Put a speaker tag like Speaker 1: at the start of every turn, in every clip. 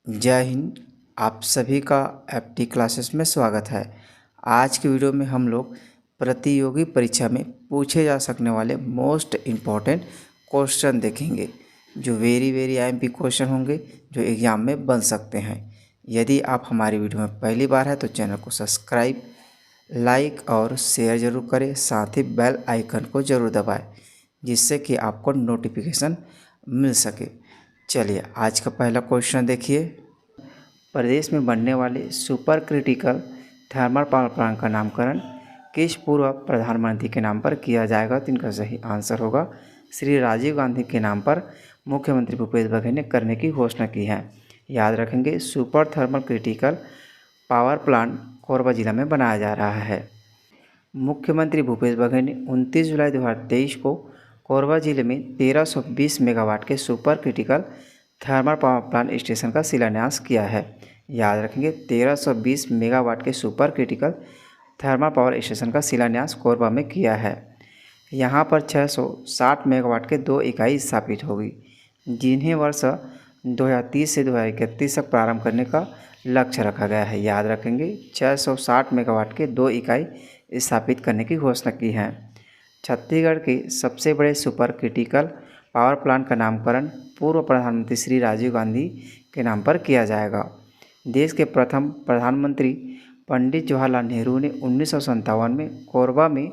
Speaker 1: जय हिंद। आप सभी का एफटी क्लासेस में स्वागत है। आज की वीडियो में हम लोग प्रतियोगी परीक्षा में पूछे जा सकने वाले मोस्ट इम्पॉर्टेंट क्वेश्चन देखेंगे, जो वेरी आईएमपी क्वेश्चन होंगे, जो एग्ज़ाम में बन सकते हैं। यदि आप हमारी वीडियो में पहली बार है तो चैनल को सब्सक्राइब, लाइक और शेयर ज़रूर करें। साथ ही बेल आइकन को ज़रूर दबाएं, जिससे कि आपको नोटिफिकेशन मिल सके। चलिए आज का पहला क्वेश्चन देखिए। प्रदेश में बनने वाले super critical thermal power plant का नामकरण किस पूर्व प्रधानमंत्री के नाम पर किया जाएगा? तो इनका सही आंसर होगा श्री राजीव गांधी के नाम पर मुख्यमंत्री भूपेश बघेल ने करने की घोषणा की है। याद रखेंगे, super thermal critical power plant Korba जिला में बनाया जा रहा है। मुख्यमंत्री भूपेश बघेल ने 29 जुलाई 2023 को कोरबा जिले में 1320 मेगावाट के super critical thermal power plant station का शिलान्यास किया है। याद रखेंगे, 1320 मेगावाट के super critical thermal power station का शिलान्यास कोरबा में किया है। यहाँ पर 660 मेगावाट के 2 इकाई स्थापित होगी, जिन्हें वर्ष 2030 से 2031 तक प्रारंभ करने का लक्ष्य रखा गया है। याद रखेंगे, 660 मेगावाट के 2 इकाई स्थापित करने की घोषणा की है। छत्तीसगढ़ के सबसे बड़े सुपर क्रिटिकल पावर प्लांट का नामकरण पूर्व प्रधानमंत्री श्री राजीव गांधी के नाम पर किया जाएगा। देश के प्रथम प्रधानमंत्री पंडित जवाहरलाल नेहरू ने 1957 में कोरबा में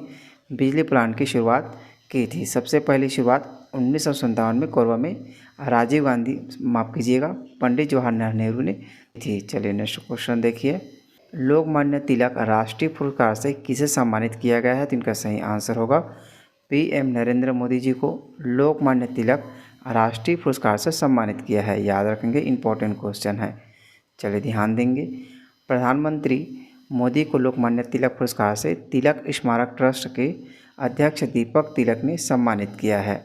Speaker 1: बिजली प्लांट की शुरुआत की थी। सबसे पहली शुरुआत 1957 में कोरबा में राजीव गांधी, माफ़ कीजिएगा, पंडित जवाहरलाल नेहरू ने थी। चलिए नेक्स्ट क्वेश्चन देखिए। लोकमान्य तिलक राष्ट्रीय पुरस्कार से किसे सम्मानित किया गया है? तो इनका सही आंसर होगा पीएम नरेंद्र मोदी जी को लोकमान्य तिलक राष्ट्रीय पुरस्कार से सम्मानित किया है। याद रखेंगे, इंपॉर्टेंट क्वेश्चन है। चलिए ध्यान देंगे। प्रधानमंत्री मोदी को लोकमान्य तिलक पुरस्कार से तिलक स्मारक ट्रस्ट के अध्यक्ष दीपक तिलक ने सम्मानित किया है।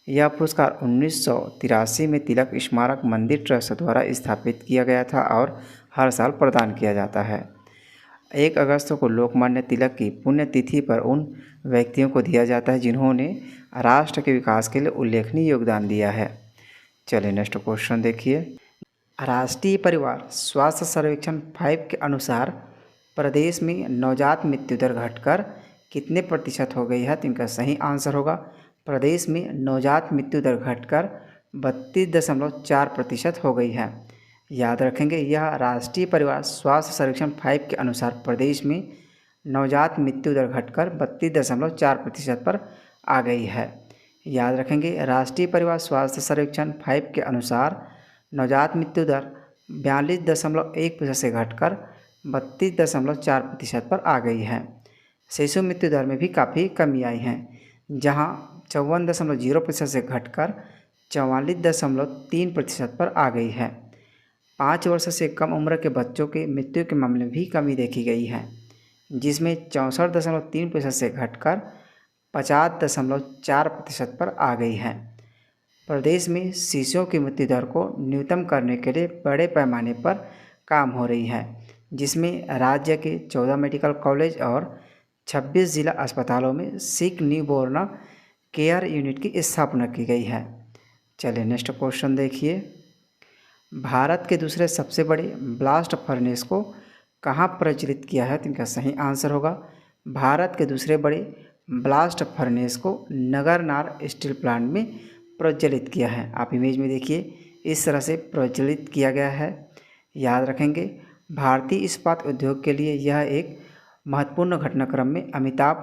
Speaker 1: यह पुरस्कार 1983 में तिलक स्मारक मंदिर ट्रस्ट द्वारा स्थापित किया गया था और हर साल प्रदान किया जाता है। 1 अगस्त को लोकमान्य तिलक की पुण्यतिथि पर उन व्यक्तियों को दिया जाता है जिन्होंने राष्ट्र के विकास के लिए उल्लेखनीय योगदान दिया है। चलिए नेक्स्ट क्वेश्चन देखिए। राष्ट्रीय परिवार स्वास्थ्य सर्वेक्षण 5 के अनुसार प्रदेश में नवजात मृत्यु दर घटकर कितने प्रतिशत हो गई है? तो इनका सही आंसर होगा प्रदेश में नवजात मृत्यु दर घटकर 32.4% हो गई है। याद रखेंगे, यह राष्ट्रीय परिवार स्वास्थ्य सर्वेक्षण 5 के अनुसार प्रदेश में नवजात मृत्यु दर घटकर 32.4% पर आ गई है। याद रखेंगे, राष्ट्रीय परिवार स्वास्थ्य सर्वेक्षण 5 के अनुसार नवजात मृत्यु दर 42.1% से घटकर 32.4% पर आ गई है। शिशु मृत्यु दर में भी काफ़ी कमी आई है, जहां 54.0% से घटकर 44.3% पर आ गई है। 5 वर्ष से कम उम्र के बच्चों के मृत्यु के मामले में भी कमी देखी गई है, जिसमें 64.3% से घटकर 50.4% पर आ गई है। प्रदेश में शिशुओं की मृत्यु दर को न्यूनतम करने के लिए बड़े पैमाने पर काम हो रही है, जिसमें राज्य के 14 मेडिकल कॉलेज और 26 जिला अस्पतालों में सिक न्यूबॉर्न केयर यूनिट की स्थापना की गई है। चलिए नेक्स्ट क्वेश्चन देखिए। भारत के दूसरे सबसे बड़े ब्लास्ट फर्नेस को कहाँ प्रज्वलित किया है? तो इनका सही आंसर होगा भारत के दूसरे बड़े ब्लास्ट फर्नेस को नगरनार स्टील प्लांट में प्रज्वलित किया है। आप इमेज में देखिए, इस तरह से प्रज्वलित किया गया है। याद रखेंगे, भारतीय इस्पात उद्योग के लिए यह एक महत्वपूर्ण घटनाक्रम में अमिताभ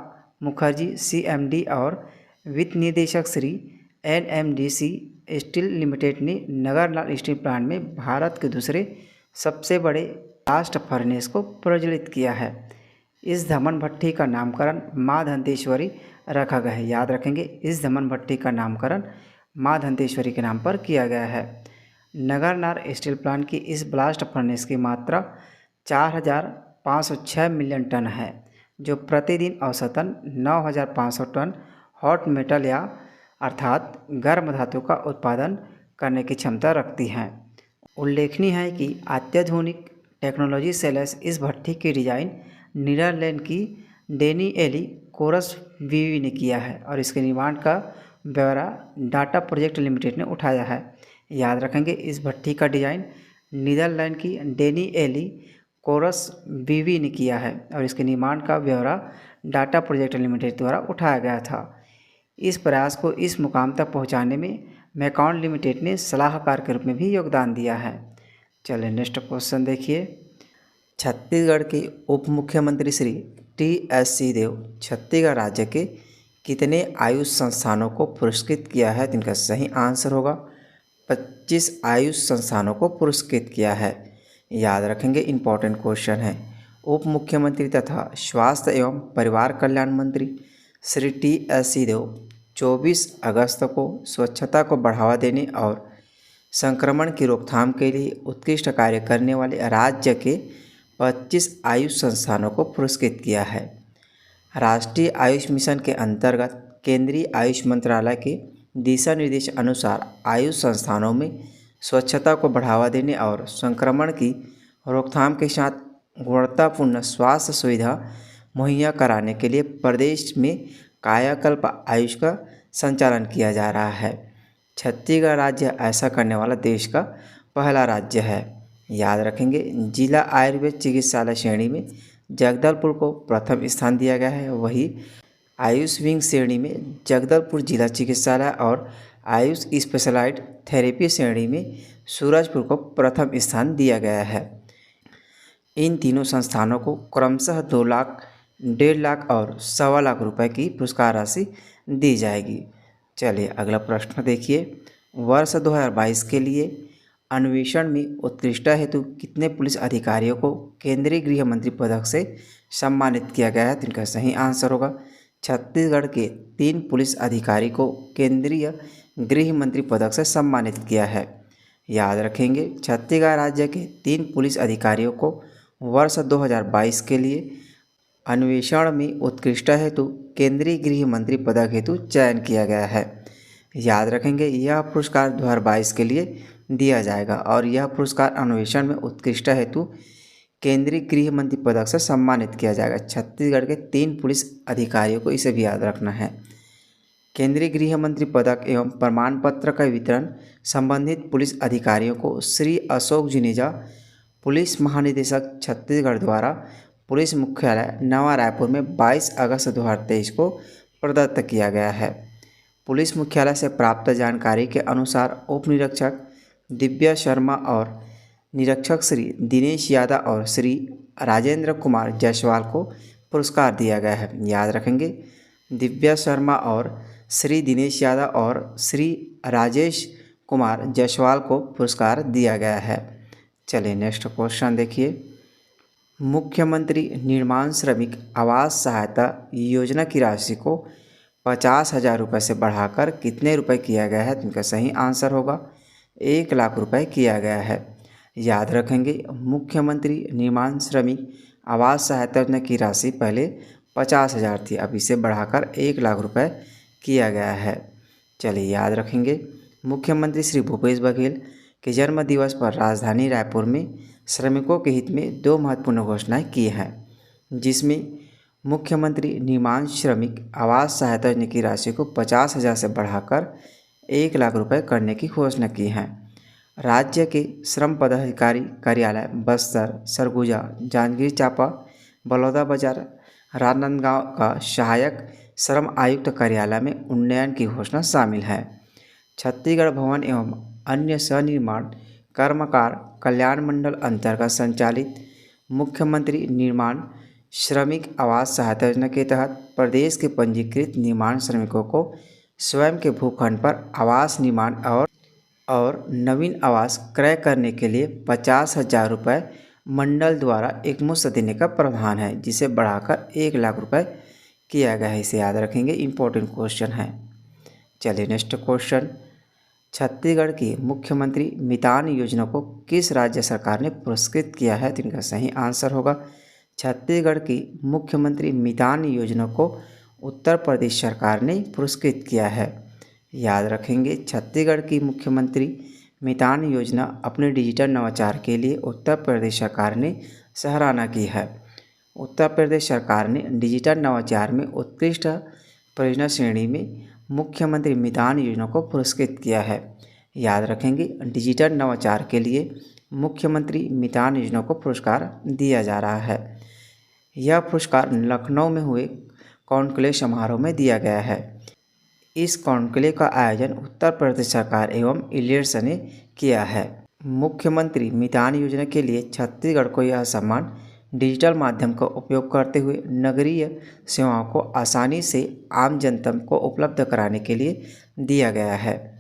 Speaker 1: मुखर्जी सीएमडी और वित्त निदेशक श्री एनएमडीसी स्टील लिमिटेड ने नगरनार स्टील प्लांट में भारत के दूसरे सबसे बड़े ब्लास्ट फर्नेस को प्रज्वलित किया है। इस धमन भट्ठी का नामकरण माँ धंतेश्वरी रखा गया है। याद रखेंगे, इस धमन भट्ठी का नामकरण माँ धंतेश्वरी के नाम पर किया गया है। नगरनार स्टील प्लांट की इस ब्लास्ट फर्नेस की मात्रा 4,506 मिलियन टन है, जो प्रतिदिन औसतन 9,500 टन हॉट मेटल या अर्थात गर्म धातु का उत्पादन करने की क्षमता रखती हैं। उल्लेखनीय है कि अत्याधुनिक टेक्नोलॉजी से लैस इस भट्ठी की डिजाइन नीदरलैंड की डेनिएली कोरस वीवी ने किया है और इसके निर्माण का ब्यौरा डाटा प्रोजेक्ट लिमिटेड ने उठाया है। याद रखेंगे, इस भट्ठी का डिजाइन नीदरलैंड की डेनिएली कोरस बीवी ने किया है और इसके निर्माण का ब्यौरा डाटा प्रोजेक्ट लिमिटेड द्वारा उठाया गया था। इस प्रयास को इस मुकाम तक पहुंचाने में मैकॉन लिमिटेड ने सलाहकार के रूप में भी योगदान दिया है। चलिए नेक्स्ट क्वेश्चन देखिए। छत्तीसगढ़ के उप मुख्यमंत्री श्री टी.एस. सिंहदेव छत्तीसगढ़ राज्य के कितने आयुष संस्थानों को पुरस्कृत किया है? तो इनका सही आंसर होगा 25 आयुष संस्थानों को पुरस्कृत किया है। याद रखेंगे, इंपॉर्टेंट क्वेश्चन है। उप मुख्यमंत्री तथा स्वास्थ्य एवं परिवार कल्याण मंत्री श्री टी.एस. सिंहदेव 24 अगस्त को स्वच्छता को बढ़ावा देने और संक्रमण की रोकथाम के लिए उत्कृष्ट कार्य करने वाले राज्य के 25 आयुष संस्थानों को पुरस्कृत किया है। राष्ट्रीय आयुष मिशन के अंतर्गत केंद्रीय आयुष मंत्रालय के दिशा निर्देश अनुसार आयुष संस्थानों में स्वच्छता को बढ़ावा देने और संक्रमण की रोकथाम के साथ गुणवत्तापूर्ण स्वास्थ्य सुविधा मुहैया कराने के लिए प्रदेश में कायाकल्प आयुष का संचालन किया जा रहा है। छत्तीसगढ़ राज्य ऐसा करने वाला देश का पहला राज्य है। याद रखेंगे, जिला आयुर्वेद चिकित्सालय श्रेणी में जगदलपुर को प्रथम स्थान दिया गया है। वही आयुष विंग श्रेणी में जगदलपुर जिला चिकित्सालय और आयुष स्पेशलाइज्ड थेरेपी श्रेणी में सूरजपुर को प्रथम स्थान दिया गया है। इन तीनों संस्थानों को क्रमशः 2 लाख, 1.5 लाख और 1.25 लाख रुपए की पुरस्कार राशि दी जाएगी। चलिए अगला प्रश्न देखिए। वर्ष 2022 के लिए अन्वेषण में उत्कृष्टता हेतु कितने पुलिस अधिकारियों को केंद्रीय गृह मंत्री पदक से सम्मानित किया गया है? तो इनका सही आंसर होगा छत्तीसगढ़ के 3 पुलिस अधिकारी को केंद्रीय गृह मंत्री पदक से सम्मानित किया है। याद रखेंगे, छत्तीसगढ़ राज्य के 3 पुलिस अधिकारियों को वर्ष 2022 के लिए अन्वेषण में उत्कृष्टता हेतु केंद्रीय गृह मंत्री पदक हेतु चयन किया गया है। याद रखेंगे, यह पुरस्कार 2022 के लिए दिया जाएगा और यह पुरस्कार अन्वेषण में उत्कृष्टता हेतु केंद्रीय गृह मंत्री पदक से सम्मानित किया जाएगा। छत्तीसगढ़ के 3 पुलिस अधिकारियों को इसे भी याद रखना है। केंद्रीय गृह मंत्री पदक एवं प्रमाण पत्र का वितरण संबंधित पुलिस अधिकारियों को श्री अशोक जुनेजा, पुलिस महानिदेशक छत्तीसगढ़ द्वारा पुलिस मुख्यालय नवा रायपुर में 22 अगस्त 2023 को प्रदत्त किया गया है। पुलिस मुख्यालय से प्राप्त जानकारी के अनुसार उप निरीक्षक दिव्या शर्मा और निरीक्षक श्री दिनेश यादव और श्री राजेंद्र कुमार जायसवाल को पुरस्कार दिया गया है। याद रखेंगे, दिव्या शर्मा और श्री दिनेश यादव और श्री राजेश कुमार जायसवाल को पुरस्कार दिया गया है। चलिए नेक्स्ट क्वेश्चन देखिए। मुख्यमंत्री निर्माण श्रमिक आवास सहायता योजना की राशि को 50,000 रुपये से बढ़ाकर कितने रुपए किया गया है? तो इनका सही आंसर होगा 1 लाख रुपए किया गया है। याद रखेंगे, मुख्यमंत्री निर्माण श्रमिक आवास सहायता योजना की राशि पहले 50,000 थी, अब इसे बढ़ाकर 1 लाख रुपए किया गया है। चलिए याद रखेंगे, मुख्यमंत्री श्री भूपेश बघेल के जन्म दिवस पर राजधानी रायपुर में श्रमिकों के हित में 2 महत्वपूर्ण घोषणाएं की हैं, जिसमें मुख्यमंत्री निर्माण श्रमिक आवास सहायता योजना की राशि को 50,000 से बढ़ाकर 1 लाख रुपए करने की घोषणा की है। राज्य के श्रम पदाधिकारी कार्यालय बस्तर, सरगुजा, जांजगीर चांपा, बलौदाबाजार, राजनांदगांव का सहायक श्रम आयुक्त कार्यालय में उन्नयन की घोषणा शामिल है। छत्तीसगढ़ भवन एवं अन्य सनिर्माण कर्मकार कल्याण मंडल अंतर्गत संचालित मुख्यमंत्री निर्माण श्रमिक आवास सहायता योजना के तहत प्रदेश के पंजीकृत निर्माण श्रमिकों को स्वयं के भूखंड पर आवास निर्माण और नवीन आवास क्रय करने के लिए 50,000 रुपये मंडल द्वारा एकमुश्त देने का प्रावधान है, जिसे बढ़ाकर 1 लाख रुपए किया गया है। इसे याद रखेंगे, इंपॉर्टेंट क्वेश्चन है। चलिए नेक्स्ट क्वेश्चन। छत्तीसगढ़ की मुख्यमंत्री मितान योजना को किस राज्य सरकार ने पुरस्कृत किया है? तो इनका सही आंसर होगा छत्तीसगढ़ की मुख्यमंत्री मितान योजना को उत्तर प्रदेश सरकार ने पुरस्कृत किया है। याद रखेंगे, छत्तीसगढ़ की मुख्यमंत्री मितान योजना अपने डिजिटल नवाचार के लिए उत्तर प्रदेश सरकार ने सराहना की है। उत्तर प्रदेश सरकार ने डिजिटल नवाचार में उत्कृष्ट परियोजना श्रेणी में मुख्यमंत्री मितान योजना को पुरस्कृत किया है। याद रखेंगे, डिजिटल नवाचार के लिए मुख्यमंत्री मितान योजना को पुरस्कार दिया जा रहा है। यह पुरस्कार लखनऊ में हुए कॉन्क्लेव समारोह में दिया गया है। इस कॉन्क्लेव का आयोजन उत्तर प्रदेश सरकार एवं इलियट्स ने किया है। मुख्यमंत्री मितान योजना के लिए छत्तीसगढ़ को यह सम्मान डिजिटल माध्यम का उपयोग करते हुए नगरीय सेवाओं को आसानी से आम जनता को उपलब्ध कराने के लिए दिया गया है।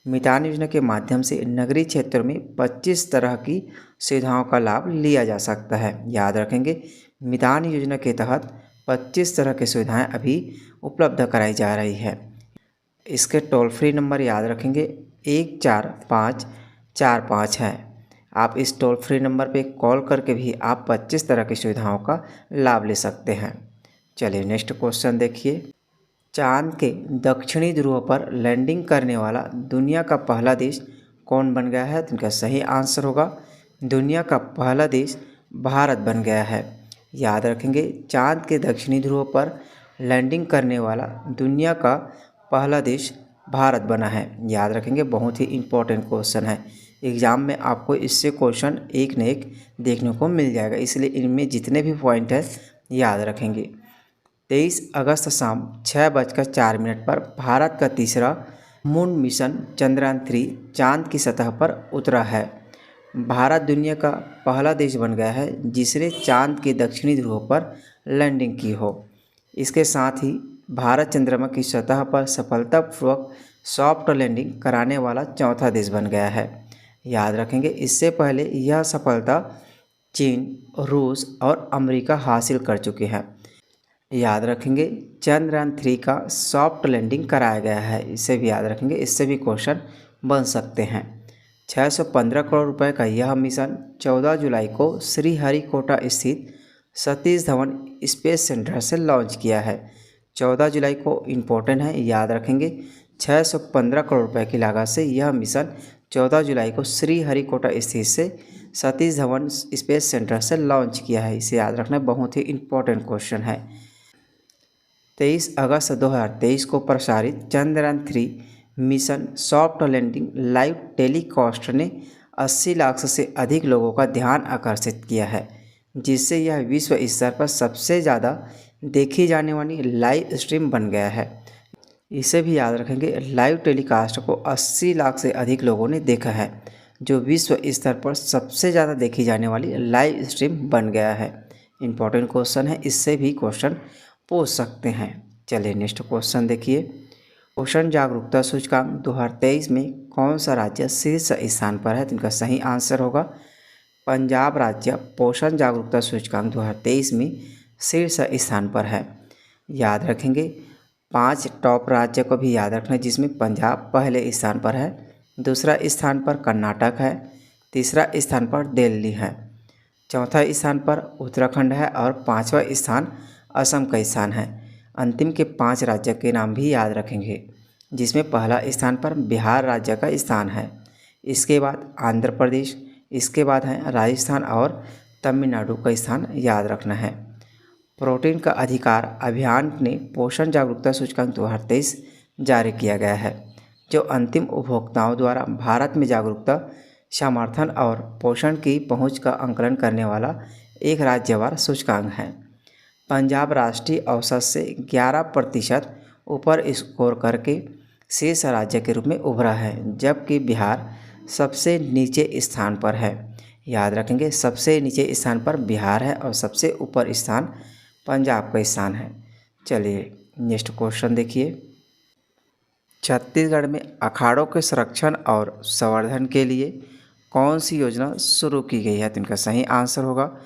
Speaker 1: मितान योजना के माध्यम से नगरीय क्षेत्रों में 25 तरह की सुविधाओं का लाभ लिया जा सकता है। याद रखेंगे, मितान योजना के तहत 25 तरह की सुविधाएं अभी उपलब्ध कराई जा रही है। इसके टोल फ्री नंबर याद रखेंगे 14545 है। आप इस टोल फ्री नंबर पे कॉल करके भी आप 25 तरह की सुविधाओं का लाभ ले सकते हैं। चलिए नेक्स्ट क्वेश्चन देखिए। चांद के दक्षिणी ध्रुव पर लैंडिंग करने वाला दुनिया का पहला देश कौन बन गया है? तो इनका सही आंसर होगा दुनिया का पहला देश भारत बन गया है। याद रखेंगे, चांद के दक्षिणी ध्रुव पर लैंडिंग करने वाला दुनिया का पहला देश भारत बना है। याद रखेंगे, बहुत ही इम्पोर्टेंट क्वेश्चन है। एग्ज़ाम में आपको इससे क्वेश्चन एक न एक देखने को मिल जाएगा, इसलिए इनमें जितने भी पॉइंट है याद रखेंगे। 23 अगस्त शाम 6:04 पर भारत का तीसरा मून मिशन चंद्रयान 3 चांद की सतह पर उतरा है। भारत दुनिया का पहला देश बन गया है जिसने चांद के दक्षिणी ध्रुव पर लैंडिंग की हो। इसके साथ ही भारत चंद्रमा की सतह पर सफलतापूर्वक सॉफ्ट लैंडिंग कराने वाला चौथा देश बन गया है। याद रखेंगे, इससे पहले यह सफलता चीन, रूस और अमेरिका हासिल कर चुके हैं। याद रखेंगे, चंद्रयान 3 का सॉफ्ट लैंडिंग कराया गया है। इसे भी याद रखेंगे, इससे भी क्वेश्चन बन सकते हैं। 615 करोड़ रुपए का यह मिशन 14 जुलाई को श्रीहरिकोटा स्थित सतीश धवन स्पेस सेंटर से लॉन्च किया है। 14 जुलाई को इम्पोर्टेंट है, याद रखेंगे। 615 करोड़ रुपए की लागत से यह मिशन 14 जुलाई को श्रीहरिकोटा स्थित से सतीश धवन स्पेस सेंटर से लॉन्च किया है। इसे याद रखना, बहुत ही इम्पोर्टेंट क्वेश्चन है। 23 अगस्त 2023 को प्रसारित Chandrayaan 3 mission soft landing live telecast ने 80 लाख से अधिक लोगों का ध्यान आकर्षित किया है, जिससे यह विश्व स्तर पर सबसे ज़्यादा देखी जाने वाली लाइव स्ट्रीम बन गया है। इसे भी याद रखेंगे, लाइव टेलीकास्ट को 80 लाख से अधिक लोगों ने देखा है, जो विश्व स्तर पर सबसे ज़्यादा देखी जाने वाली लाइव स्ट्रीम बन गया है। इंपॉर्टेंट क्वेश्चन है, इससे भी क्वेश्चन पूछ सकते हैं। चलिए नेक्स्ट क्वेश्चन देखिए। पोषण जागरूकता सूचकांक 2023 में कौन सा राज्य शीर्ष स्थान पर है? तो इनका सही आंसर होगा पंजाब राज्य पोषण जागरूकता सूचकांक 2023 में शीर्ष स्थान पर है। याद रखेंगे, 5 टॉप राज्य को भी याद रखना, जिसमें पंजाब पहले स्थान पर है, दूसरा स्थान पर कर्नाटक है, तीसरा स्थान पर दिल्ली है, चौथा स्थान पर उत्तराखंड है और 5वां स्थान असम का स्थान है। अंतिम के 5 राज्य के नाम भी याद रखेंगे, जिसमें पहला स्थान पर बिहार राज्य का स्थान है, इसके बाद आंध्र प्रदेश, इसके बाद है राजस्थान और तमिलनाडु का स्थान याद रखना है। प्रोटीन का अधिकार अभियान ने पोषण जागरूकता सूचकांक 2023 जारी किया गया है, जो अंतिम उपभोक्ताओं द्वारा भारत में जागरूकता, समर्थन और पोषण की पहुंच का आंकलन करने वाला एक राज्यवार सूचकांक है। पंजाब राष्ट्रीय औसत से 11% ऊपर स्कोर करके शीर्ष राज्य के रूप में उभरा है, जबकि बिहार सबसे नीचे स्थान पर है। याद रखेंगे, सबसे नीचे स्थान पर बिहार है और सबसे ऊपर स्थान पंजाब का स्थान है। चलिए नेक्स्ट क्वेश्चन देखिए। छत्तीसगढ़ में अखाड़ों के संरक्षण और संवर्धन के लिए कौन सी योजना शुरू की गई है? तो इनका सही आंसर होगा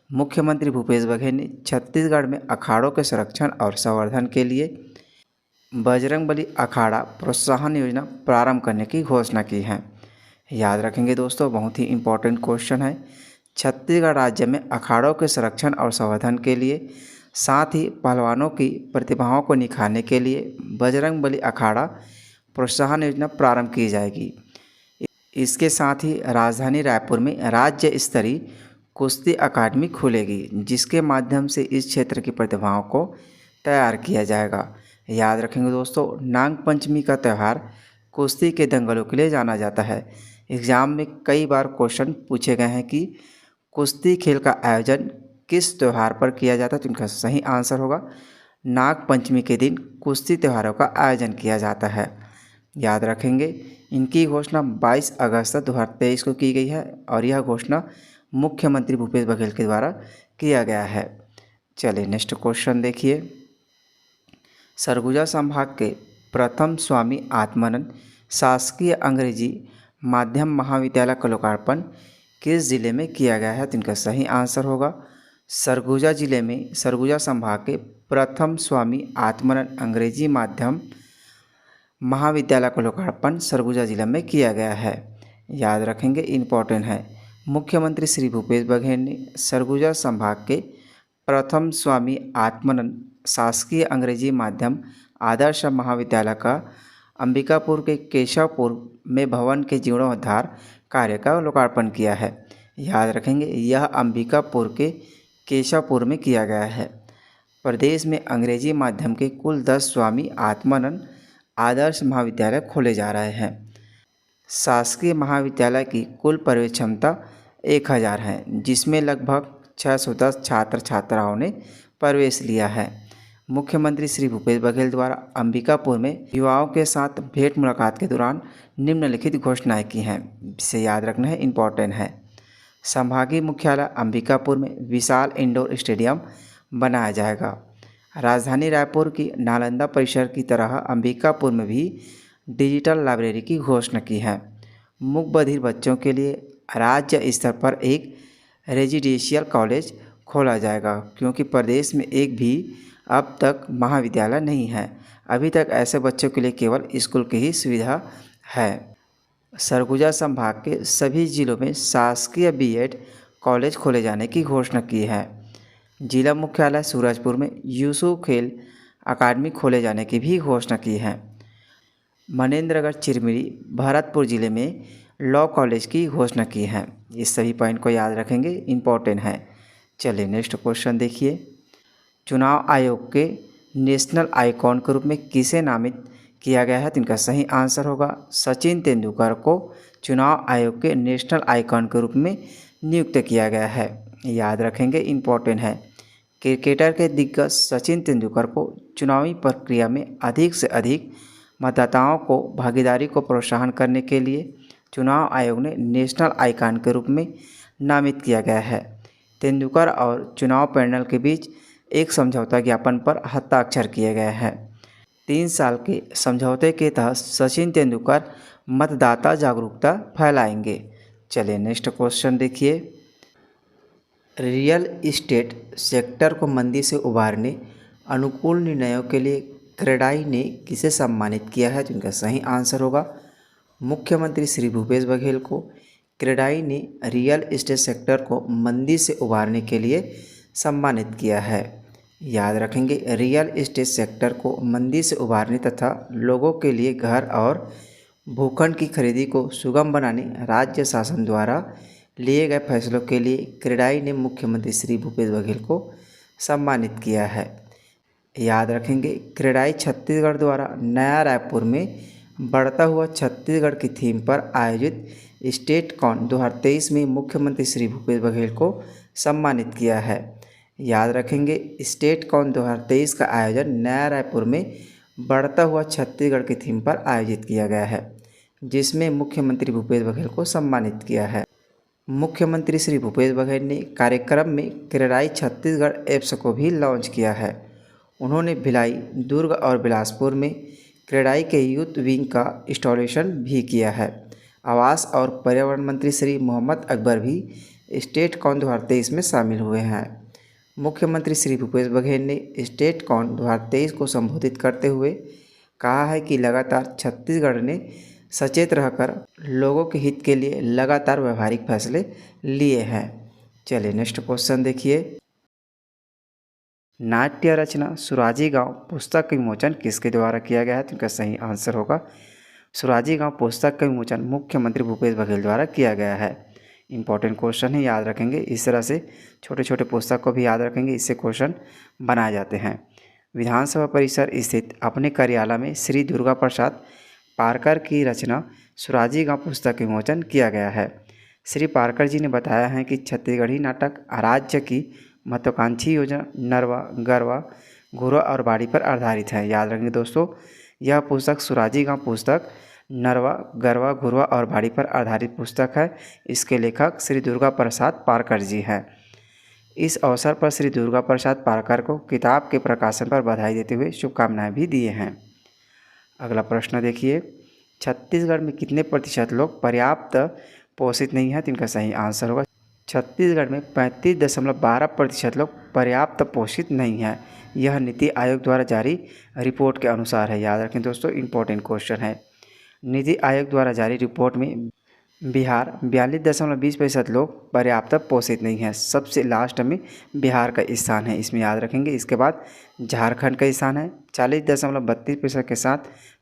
Speaker 1: मुख्यमंत्री भूपेश बघेल ने छत्तीसगढ़ में अखाड़ों के संरक्षण और संवर्धन के लिए बजरंगबली अखाड़ा प्रोत्साहन योजना प्रारंभ करने की घोषणा की है। याद रखेंगे दोस्तों, बहुत ही इम्पोर्टेंट क्वेश्चन है। छत्तीसगढ़ राज्य में अखाड़ों के संरक्षण और संवर्धन के लिए, साथ ही पहलवानों की प्रतिभाओं को निखारने के लिए बजरंगबली अखाड़ा प्रोत्साहन योजना प्रारंभ की जाएगी। इसके साथ ही राजधानी रायपुर में राज्य स्तरीय कुश्ती अकादमी खुलेगी, जिसके माध्यम से इस क्षेत्र की प्रतिभाओं को तैयार किया जाएगा। याद रखेंगे दोस्तों, नाग पंचमी का त्यौहार कुश्ती के दंगलों के लिए जाना जाता है। एग्ज़ाम में कई बार क्वेश्चन पूछे गए हैं कि कुश्ती खेल का आयोजन किस त्यौहार पर किया जाता है, तो इनका सही आंसर होगा नाग पंचमी के दिन कुश्ती त्योहारों का आयोजन किया जाता है। याद रखेंगे, इनकी घोषणा 22 अगस्त 2023 को की गई है और यह घोषणा मुख्यमंत्री भूपेश बघेल के द्वारा किया गया है। चलिए नेक्स्ट क्वेश्चन देखिए। सरगुजा संभाग के प्रथम स्वामी आत्मानंद शासकीय अंग्रेजी माध्यम महाविद्यालय का लोकार्पण किस जिले में किया गया है, तो इनका सही आंसर होगा सरगुजा जिले में सरगुजा संभाग के प्रथम स्वामी आत्मानंद अंग्रेजी माध्यम महाविद्यालय का लोकार्पण सरगुजा जिला में किया गया है। याद रखेंगे, इम्पोर्टेंट है। मुख्यमंत्री श्री भूपेश बघेल ने सरगुजा संभाग के प्रथम स्वामी आत्मानंद शासकीय अंग्रेजी माध्यम आदर्श महाविद्यालय का अंबिकापुर के केशवपुर में भवन के जीर्णोद्धार कार्य का लोकार्पण किया है। याद रखेंगे, यह अंबिकापुर के केशवपुर में किया गया है। प्रदेश में अंग्रेजी माध्यम के कुल 10 स्वामी आत्मानंद आदर्श महाविद्यालय खोले जा रहे हैं। शासकीय महाविद्यालय की कुल प्रवेश क्षमता 1000 है, जिसमें लगभग 610 छात्र छात्राओं ने प्रवेश लिया है। मुख्यमंत्री श्री भूपेश बघेल द्वारा अंबिकापुर में युवाओं के साथ भेंट मुलाकात के दौरान निम्नलिखित घोषणाएं की हैं, जिसे याद रखना है, इम्पोर्टेंट है। संभागीय मुख्यालय अंबिकापुर में विशाल इंडोर स्टेडियम बनाया जाएगा। राजधानी रायपुर की नालंदा परिसर की तरह अंबिकापुर में भी डिजिटल लाइब्रेरी की घोषणा की है। मूक बधिर बच्चों के लिए राज्य स्तर पर एक रेजिडेंशियल कॉलेज खोला जाएगा, क्योंकि प्रदेश में एक भी अब तक महाविद्यालय नहीं है। अभी तक ऐसे बच्चों के लिए केवल स्कूल की ही सुविधा है। सरगुजा संभाग के सभी जिलों में शासकीय बीएड कॉलेज खोले जाने की घोषणा की है। जिला मुख्यालय सूरजपुर में यूसुफ खेल अकादमी खोले जाने की भी घोषणा की है। मनेंद्रगढ़ चिरमिरी भरतपुर जिले में लॉ कॉलेज की घोषणा की है। इस सभी पॉइंट को याद रखेंगे, इम्पोर्टेंट है। चलिए नेक्स्ट क्वेश्चन देखिए। चुनाव आयोग के नेशनल आइकॉन के रूप में किसे नामित किया गया है, तो इनका सही आंसर होगा सचिन तेंदुलकर को चुनाव आयोग के नेशनल आइकॉन के रूप में नियुक्त किया गया है। याद रखेंगे, इम्पोर्टेंट है। क्रिकेटर के दिग्गज सचिन तेंदुलकर को चुनावी प्रक्रिया में अधिक से अधिक मतदाताओं को भागीदारी को प्रोत्साहन करने के लिए चुनाव आयोग ने नेशनल आइकॉन के रूप में नामित किया गया है। तेंदुलकर और चुनाव पैनल के बीच एक समझौता ज्ञापन पर हस्ताक्षर किए गए हैं। 3 साल के समझौते के तहत सचिन तेंदुलकर मतदाता जागरूकता फैलाएंगे। चलिए नेक्स्ट क्वेश्चन देखिए। रियल इस्टेट सेक्टर को मंदी से उबारने अनुकूल निर्णयों के लिए क्रेडाई ने किसे सम्मानित किया है, तो इनका सही आंसर होगा मुख्यमंत्री श्री भूपेश बघेल को। क्रेडाई ने रियल इस्टेट सेक्टर को मंदी से उबारने के लिए सम्मानित किया है। याद रखेंगे, रियल इस्टेट सेक्टर को मंदी से उबारने तथा लोगों के लिए घर और भूखंड की खरीदी को सुगम बनाने राज्य शासन द्वारा लिए गए फैसलों के लिए क्रेडाई ने मुख्यमंत्री श्री भूपेश बघेल को सम्मानित किया है। याद रखेंगे, क्रेडाई छत्तीसगढ़ द्वारा नया रायपुर में बढ़ता हुआ छत्तीसगढ़ की थीम पर आयोजित स्टेट कॉन 2023 में मुख्यमंत्री श्री भूपेश बघेल को सम्मानित किया है। याद रखेंगे, स्टेट कॉन 2023 का आयोजन नया रायपुर में बढ़ता हुआ छत्तीसगढ़ की थीम पर आयोजित किया गया है, जिसमें मुख्यमंत्री भूपेश बघेल को सम्मानित किया है। मुख्यमंत्री श्री भूपेश बघेल ने कार्यक्रम में क्रेडाई छत्तीसगढ़ ऐप्स को भी लॉन्च किया है। उन्होंने भिलाई, दुर्ग और बिलासपुर में क्रेडाई के यूथ विंग का इंस्टॉलेशन भी किया है। आवास और पर्यावरण मंत्री श्री मोहम्मद अकबर भी स्टेट कॉन 2023 में शामिल हुए हैं। मुख्यमंत्री श्री भूपेश बघेल ने स्टेट कॉन 2023 को संबोधित करते हुए कहा है कि लगातार छत्तीसगढ़ ने सचेत रहकर लोगों के हित के लिए लगातार व्यवहारिक फैसले लिए हैं। चलिए नेक्स्ट क्वेश्चन देखिए। नाट्य रचना सुराजी गांव पुस्तक का विमोचन किसके द्वारा किया गया है, तो इनका सही आंसर होगा सुराजी गांव पुस्तक का विमोचन मुख्यमंत्री भूपेश बघेल द्वारा किया गया है। इंपॉर्टेंट क्वेश्चन है, याद रखेंगे। इस तरह से छोटे छोटे पुस्तक को भी याद रखेंगे, इससे क्वेश्चन बनाए जाते हैं। विधानसभा परिसर स्थित अपने कार्यालय में श्री दुर्गा प्रसाद पारकर की रचना सुराजी गांव पुस्तक विमोचन किया गया है। श्री पारकर जी ने बताया है कि छत्तीसगढ़ी नाटक राज्य की महत्वाकांक्षी योजना नरवा, गरवा, घुरवा और बाड़ी पर आधारित है। याद रखेंगे दोस्तों, यह पुस्तक सुराजी गांव पुस्तक नरवा, गरवा, घुरवा और बाड़ी पर आधारित पुस्तक है। इसके लेखक श्री दुर्गा प्रसाद पारकर जी हैं। इस अवसर पर श्री दुर्गा प्रसाद पारकर को किताब के प्रकाशन पर बधाई देते हुए शुभकामनाएं भी दिए हैं। अगला प्रश्न देखिए, छत्तीसगढ़ में कितने प्रतिशत लोग पर्याप्त पोषित नहीं हैं? तो इनका सही आंसर होगा छत्तीसगढ़ में 35.12% लोग पर्याप्त पोषित नहीं हैं। यह नीति आयोग द्वारा जारी रिपोर्ट के अनुसार है। याद रखें दोस्तों, इंपॉर्टेंट क्वेश्चन है। नीति आयोग द्वारा जारी रिपोर्ट में बिहार 42.20% लोग पर्याप्त पोषित नहीं हैं। सबसे लास्ट में बिहार का स्थान है, इसमें याद रखेंगे। इसके बाद झारखंड का स्थान है 40.32% के साथ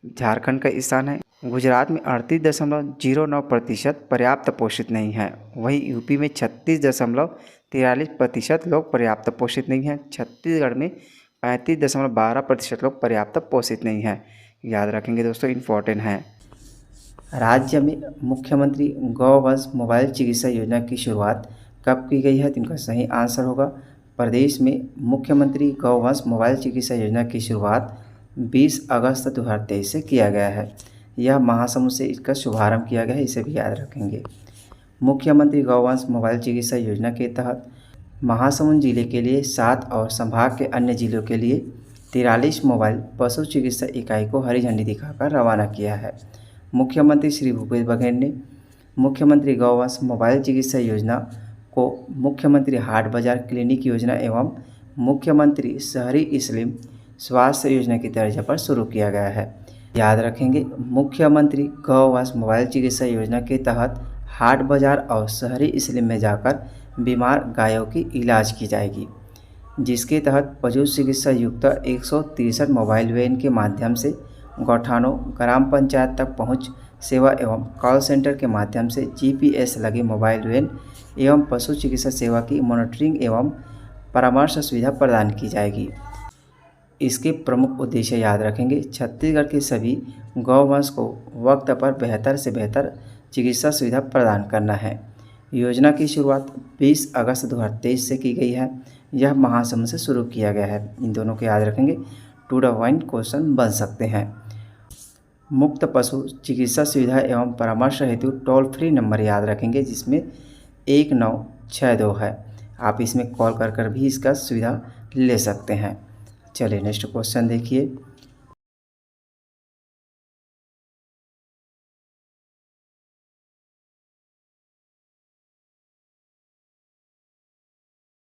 Speaker 1: झारखंड का स्थान है। गुजरात में 38.09% पर्याप्त पोषित नहीं है। वहीं यूपी में 36.43% लोग पर्याप्त पोषित नहीं हैं। छत्तीसगढ़ में 35.12% लोग पर्याप्त पोषित नहीं हैं। याद रखेंगे दोस्तों, इम्पोर्टेंट है। राज्य में मुख्यमंत्री गौवंश मोबाइल चिकित्सा योजना की शुरुआत कब की गई है? तो इनका सही आंसर होगा प्रदेश में मुख्यमंत्री गौवंश मोबाइल चिकित्सा योजना की शुरुआत 20 अगस्त 2023 से किया गया है। यह महासमुंद से इसका शुभारंभ किया गया है, इसे भी याद रखेंगे। मुख्यमंत्री गौवंश मोबाइल चिकित्सा योजना के तहत महासमुंद जिले के लिए 7 और संभाग के अन्य जिलों के लिए 43 मोबाइल पशु चिकित्सा इकाई को हरी झंडी दिखाकर रवाना किया है। मुख्यमंत्री श्री भूपेश बघेल ने मुख्यमंत्री गौवंश मोबाइल चिकित्सा योजना को मुख्यमंत्री हाट बाजार क्लिनिक योजना एवं मुख्यमंत्री शहरी स्लिम स्वास्थ्य योजना की तर्ज पर शुरू किया गया है। याद रखेंगे, मुख्यमंत्री गौवंश मोबाइल चिकित्सा योजना के तहत हाट बाजार और शहरी स्लिम में जाकर बीमार गायों की इलाज की जाएगी, जिसके तहत पशु चिकित्सा युक्त 163 मोबाइल वैन के माध्यम से गौठानों, ग्राम पंचायत तक पहुंच सेवा एवं कॉल सेंटर के माध्यम से GPS लगे मोबाइल वैन एवं पशु चिकित्सा सेवा की मॉनिटरिंग एवं परामर्श सुविधा प्रदान की जाएगी। इसके प्रमुख उद्देश्य याद रखेंगे, छत्तीसगढ़ के सभी गौवंश को वक्त पर बेहतर से बेहतर चिकित्सा सुविधा प्रदान करना है। योजना की शुरुआत 20 अगस्त 2023 से की गई है। यह महासमुंद से शुरू किया गया है। इन दोनों को याद रखेंगे, 2 द पॉइंट क्वेश्चन बन सकते हैं। मुफ्त पशु चिकित्सा सुविधा एवं परामर्श हेतु टोल फ्री नंबर याद रखेंगे, जिसमें 1962 है। आप इसमें कॉल कर भी इसका सुविधा ले सकते हैं। चलिए नेक्स्ट क्वेश्चन देखिए,